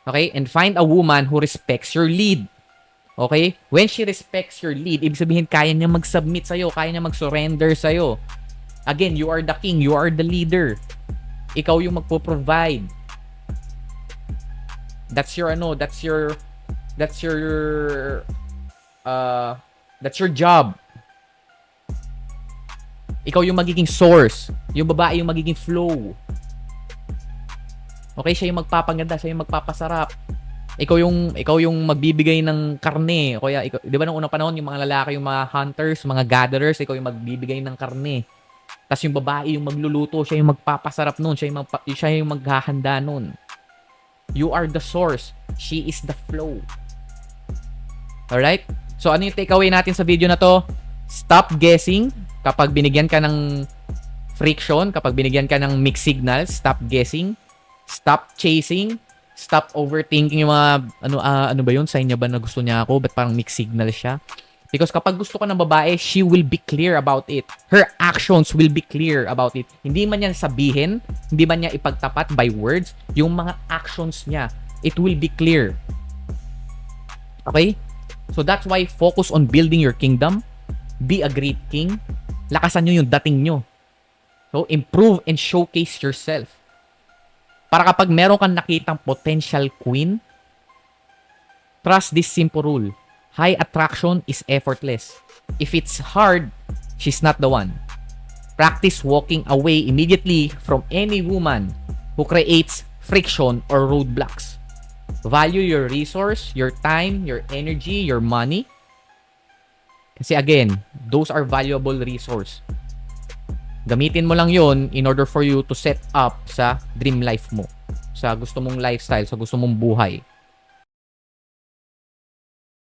Okay? And find a woman who respects your lead. Okay? When she respects your lead, ibig sabihin kaya niya mag-submit sa'yo, kaya niya mag-surrender sa'yo. Again, you are the king, you are the leader. Ikaw yung magpo-provide. That's your job. Ikaw yung magiging source. Yung babae yung magiging flow. Okay, siya yung magpapaganda, siya yung magpapasarap. Ikaw yung magbibigay ng karne. Kaya, 'di ba nung unang panahon, yung mga lalaki, yung mga hunters, mga gatherers, ikaw yung magbibigay ng karne. Tapos yung babae yung magluluto, siya yung magpapasarap noon, siya yung maghahanda noon. You are the source. She is the flow. Alright? So, ano yung takeaway natin sa video na to? Stop guessing kapag binigyan ka ng friction, kapag binigyan ka ng mixed signals, stop guessing. Stop chasing. Stop overthinking yung mga, ano ba yun? Sign niya ba na gusto niya ako? Ba't parang mixed signal siya? Because kapag gusto ka ng babae, she will be clear about it. Her actions will be clear about it. Hindi man niya sabihin, hindi man niya ipagtapat by words, yung mga actions niya, it will be clear. Okay? So that's why focus on building your kingdom. Be a great king. Lakasan nyo yung dating nyo. So improve and showcase yourself. Para kapag meron kang nakitang potential queen, trust this simple rule. High attraction is effortless. If it's hard, she's not the one. Practice walking away immediately from any woman who creates friction or roadblocks. Value your resource, your time, your energy, your money. Kasi again, those are valuable resource. Gamitin mo lang yon in order for you to set up sa dream life mo. Sa gusto mong lifestyle, sa gusto mong buhay.